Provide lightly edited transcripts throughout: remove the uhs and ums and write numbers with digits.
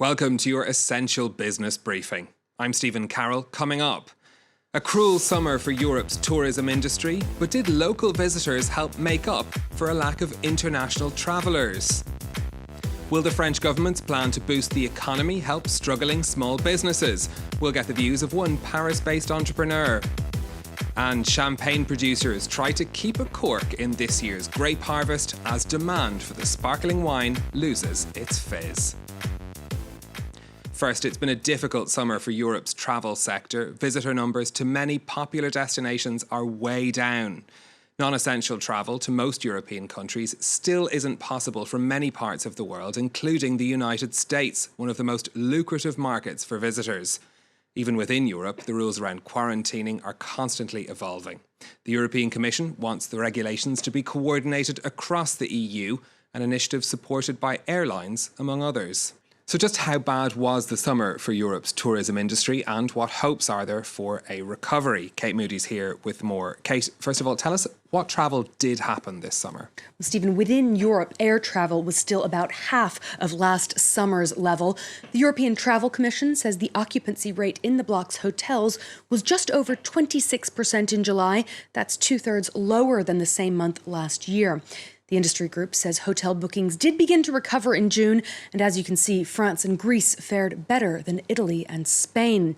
Welcome to your essential business briefing. I'm Stephen Carroll. Coming up, a cruel summer for Europe's tourism industry, but did local visitors help make up for a lack of international travellers? Will the French government's plan to boost the economy help struggling small businesses? We'll get the views of one Paris-based entrepreneur. And champagne producers try to keep a cork in this year's grape harvest as demand for the sparkling wine loses its fizz. First, it's been a difficult summer for Europe's travel sector. Visitor numbers to many popular destinations are way down. Non-essential travel to most European countries still isn't possible from many parts of the world, including the United States, one of the most lucrative markets for visitors. Even within Europe, the rules around quarantining are constantly evolving. The European Commission wants the regulations to be coordinated across the EU, an initiative supported by airlines, among others. So just how bad was the summer for Europe's tourism industry, and what hopes are there for a recovery? Kate Moody's here with more. Kate, first of all, tell us what travel did happen this summer. Well, Stephen, within Europe, air travel was still about half of last summer's level. The European Travel Commission says the occupancy rate in the bloc's hotels was just over 26% in July. That's two-thirds lower than the same month last year. The industry group says hotel bookings did begin to recover in June, and as you can see, France and Greece fared better than Italy and Spain.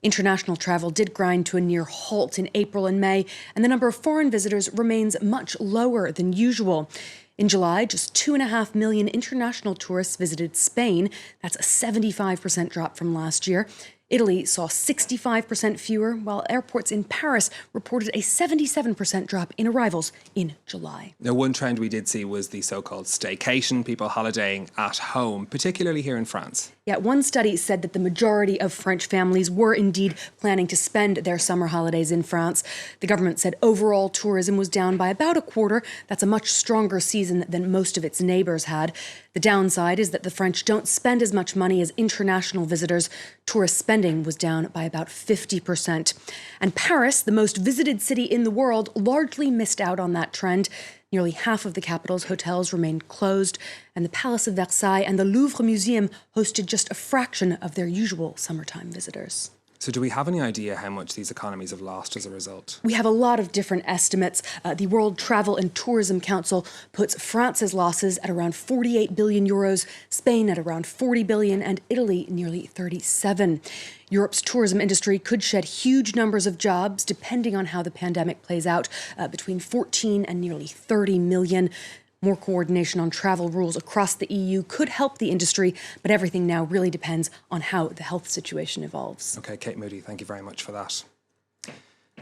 International travel did grind to a near halt in April and May, and the number of foreign visitors remains much lower than usual. In July, just 2.5 million international tourists visited Spain. That's a 75% drop from last year. Italy saw 65% fewer, while airports in Paris reported a 77% drop in arrivals in July. Now, one trend we did see was the so-called staycation, people holidaying at home, particularly here in France. Yeah, one study said that the majority of French families were indeed planning to spend their summer holidays in France. The government said overall tourism was down by about a quarter. That's a much stronger season than most of its neighbours had. The downside is that the French don't spend as much money as international visitors. Tourist spending was down by about 50%. And Paris, the most visited city in the world, largely missed out on that trend. Nearly half of the capital's hotels remained closed, and the Palace of Versailles and the Louvre Museum hosted just a fraction of their usual summertime visitors. So do we have any idea how much these economies have lost as a result? We have a lot of different estimates. The World Travel and Tourism Council puts France's losses at around 48 billion euros, Spain at around 40 billion, and Italy nearly 37. Europe's tourism industry could shed huge numbers of jobs, depending on how the pandemic plays out, between 14 and nearly 30 million. More coordination on travel rules across the EU could help the industry, but everything now really depends on how the health situation evolves. OK, Kate Moody, thank you very much for that.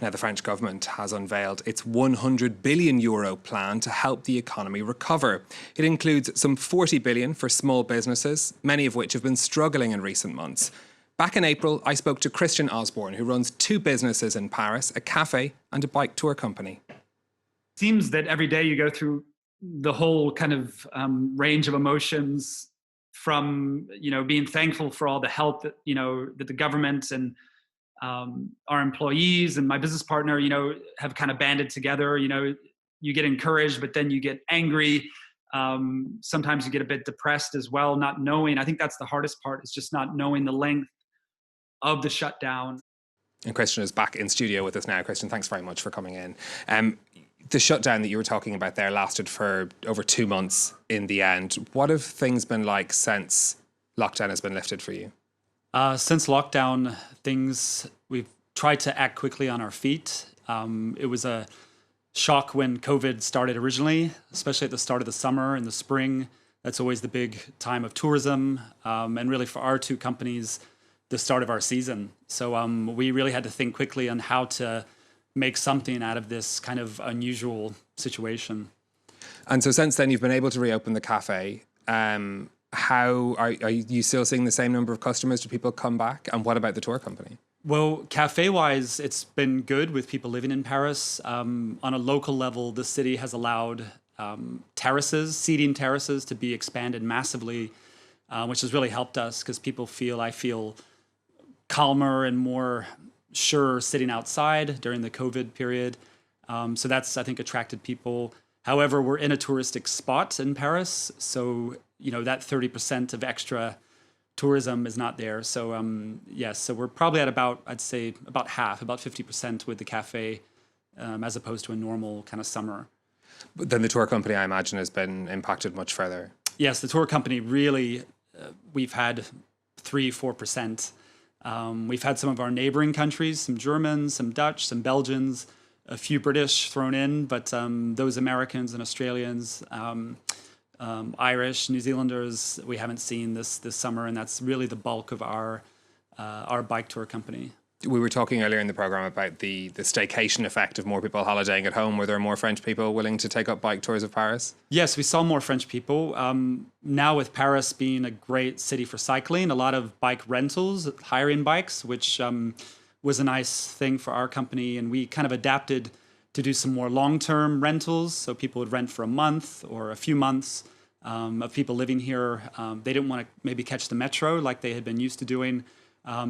Now, the French government has unveiled its €100 billion plan to help the economy recover. It includes some 40 billion for small businesses, many of which have been struggling in recent months. Back in April, I spoke to Christian Osburn, who runs two businesses in Paris, a café and a bike tour company. It seems that every day you go through the whole kind of range of emotions, from being thankful for all the help that that the government and our employees and my business partner have kind of banded together. You get encouraged, but then you get angry. Sometimes you get a bit depressed as well, not knowing. I think that's the hardest part, is just not knowing the length of the shutdown. And Christian is back in studio with us now. Christian, thanks very much for coming in. The shutdown that you were talking about there lasted for over 2 months in the end. What have things been like since lockdown has been lifted for you? Since lockdown, we've tried to act quickly on our feet. It was a shock when COVID started originally, especially at the start of the summer and the spring. That's always the big time of tourism, and really for our two companies, the start of our season. So we really had to think quickly on how to make something out of this kind of unusual situation. And so since then, you've been able to reopen the cafe. How are you still seeing the same number of customers? Do people come back? And what about the tour company? Well, cafe-wise, it's been good with people living in Paris. On a local level, the city has allowed seating terraces to be expanded massively, which has really helped us because I feel calmer and more sure sitting outside during the COVID period. So that's, I think, attracted people. However, we're in a touristic spot in Paris. So, that 30% of extra tourism is not there. So yes, so we're probably at about, I'd say about half, about 50% with the Café, as opposed to a normal kind of summer. But then the tour company, I imagine, has been impacted much further. Yes, the tour company really, we've had 3-4%. We've had some of our neighboring countries, some Germans, some Dutch, some Belgians, a few British thrown in, but those Americans and Australians, Irish, New Zealanders, we haven't seen this summer, and that's really the bulk of our bike tour company. We were talking earlier in the program about the staycation effect of more people holidaying at home. Were there more French people willing to take up bike tours of Paris? Yes, we saw more French people. Now with Paris being a great city for cycling, a lot of bike rentals, hiring bikes, which was a nice thing for our company. And we kind of adapted to do some more long-term rentals. So people would rent for a month or a few months of people living here. They didn't want to maybe catch the metro like they had been used to doing.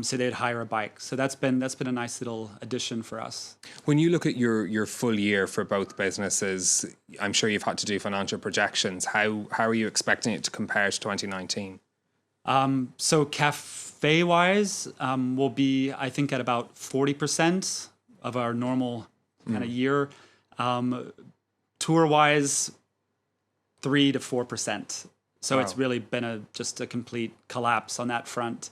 So they'd hire a bike. So that's been a nice little addition for us. When you look at your full year for both businesses, I'm sure you've had to do financial projections. How are you expecting it to compare to 2019? So Café-wise, we'll be, I think, at about 40% of our normal kind of year. Tour-wise, 3 to 4%. So It's really been just a complete collapse on that front.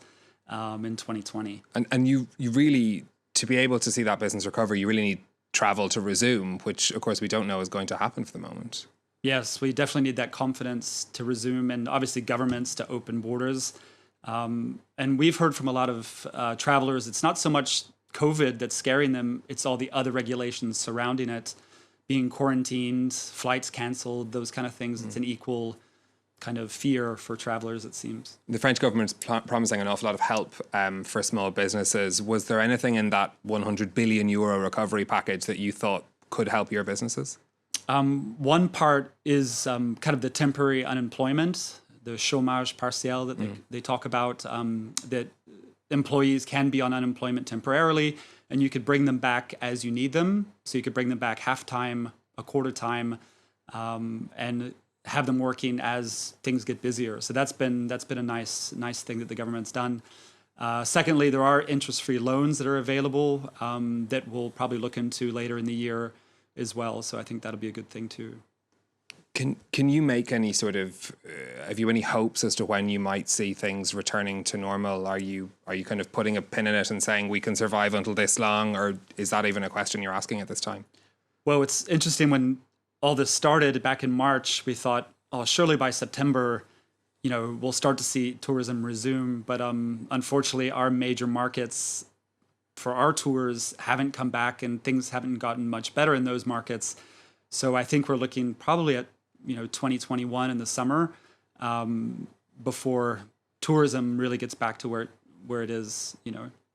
In 2020. And you really, to be able to see that business recover, you really need travel to resume, which of course we don't know is going to happen for the moment. Yes, we definitely need that confidence to resume, and obviously governments to open borders. And we've heard from a lot of travelers, it's not so much COVID that's scaring them, it's all the other regulations surrounding it, being quarantined, flights canceled, those kind of things. It's an equal kind of fear for travelers, it seems. The French government's promising an awful lot of help for small businesses. Was there anything in that €100 billion recovery package that you thought could help your businesses? One part is kind of the temporary unemployment, the chômage partiel that they talk about, that employees can be on unemployment temporarily, and you could bring them back as you need them. So you could bring them back half-time, a quarter time, and have them working as things get busier. So that's been a nice thing that the government's done. Secondly, there are interest-free loans that are available that we'll probably look into later in the year as well. So I think that'll be a good thing too. Can you make any sort of have you any hopes as to when you might see things returning to normal? Are you kind of putting a pin in it and saying we can survive until this long, or is that even a question you're asking at this time? Well, it's interesting, when all this started back in March, we thought, oh, surely by September, we'll start to see tourism resume. But unfortunately, our major markets for our tours haven't come back, and things haven't gotten much better in those markets. So I think we're looking probably at 2021 in the summer before tourism really gets back to where it is.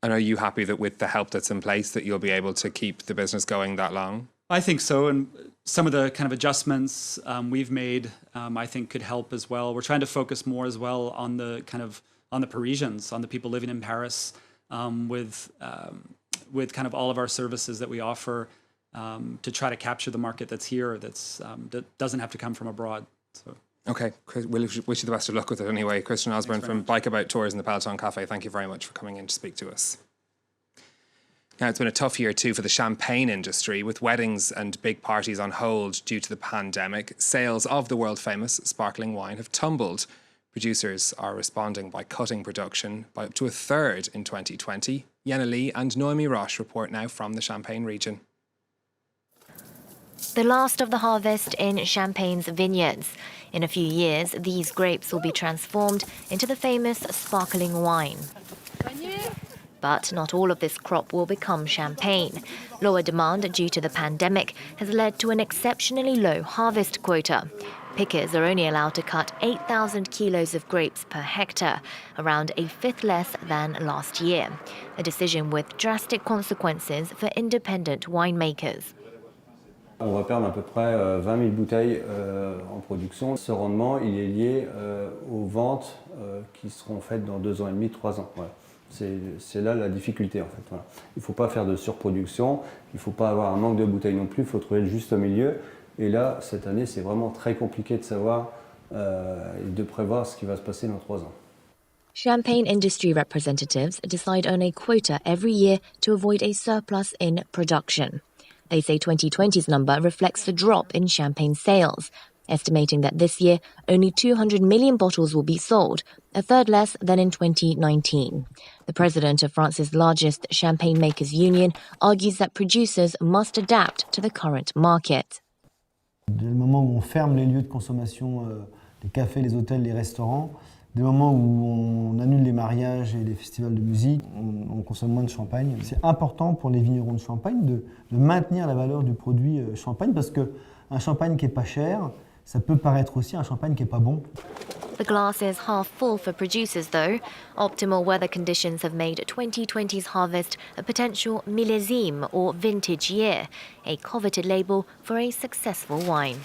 And are you happy that with the help that's in place that you'll be able to keep the business going that long? I think so, and some of the kind of adjustments we've made, I think, could help as well. We're trying to focus more as well on the Parisians, on the people living in Paris, with kind of all of our services that we offer to try to capture the market that's here, that doesn't have to come from abroad. So. Okay, we'll wish you the best of luck with it anyway. Christian Osburn from Bike About Tours and the Peleton Café, thank you very much for coming in to speak to us. Now, it's been a tough year too for the champagne industry, with weddings and big parties on hold due to the pandemic. Sales of the world-famous sparkling wine have tumbled. Producers are responding by cutting production by up to a third in 2020. Yenna Lee and Noemi Roche report now from the Champagne region. The last of the harvest in Champagne's vineyards. In a few years, these grapes will be transformed into the famous sparkling wine. But not all of this crop will become champagne. Lower demand due to the pandemic has led to an exceptionally low harvest quota. Pickers are only allowed to cut 8,000 kilos of grapes per hectare, around a fifth less than last year. A decision with drastic consequences for independent winemakers. On va perdre à peu près 20 000 bouteilles en production. Ce rendement, il est lié aux ventes qui seront faites dans 2 ans et demi, 3 ans. Voilà. C'est là la difficulté en fait. Voilà. Il ne faut pas faire de surproduction, il ne faut pas avoir un manque de bouteilles non plus, il faut trouver le juste milieu. Et là, cette année, c'est vraiment très compliqué de savoir et de prévoir ce qui va se passer dans 3 ans. Champagne industry representatives decide on a quota every year to avoid a surplus in production. They say 2020's number reflects the drop in champagne sales, estimating that this year only 200 million bottles will be sold, a third less than in 2019. The president of France's largest champagne makers union argues that producers must adapt to the current market. Dès le moment où on ferme les lieux de consommation, les cafés, les hôtels, les restaurants, dès le moment où on annule les mariages et les festivals de musique, on consomme moins de champagne. C'est important pour les vignerons de Champagne de maintenir la valeur du produit champagne parce qu'un champagne qui n'est pas cher, ça peut paraître aussi un champagne qui n'est pas bon. The glass is half full for producers, though. Optimal weather conditions have made 2020's harvest a potential millésime or vintage year, a coveted label for a successful wine.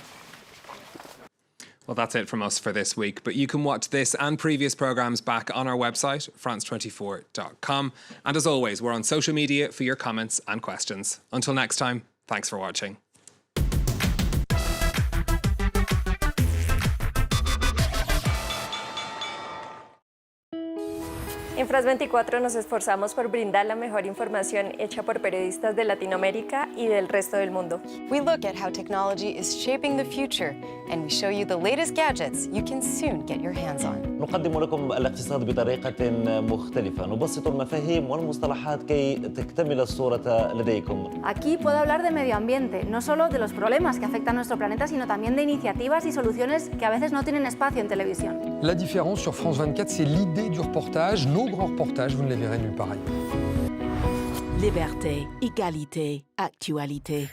Well, that's it from us for this week, but you can watch this and previous programmes back on our website, france24.com. And as always, we're on social media for your comments and questions. Until next time, thanks for watching. En France 24 nos esforzamos por brindar la mejor información hecha por periodistas de Latinoamérica y del resto del mundo. We look at how technology is shaping the future, and we show you the latest gadgets you can soon get your hands on. نقدم لكم الاقتصاد بطريقة مختلفة، نبسط المفاهيم والمصطلحات كي تكتمل الصورة لديكم. Aquí puedo hablar de medio ambiente, no solo de los problemas que afectan a nuestro planeta, sino también de iniciativas y soluciones que a veces no tienen espacio en televisión. La différence sur France 24, c'est l'idée du reportage. Nos grands reportages, vous ne les verrez nulle part ailleurs. Liberté, égalité, actualité.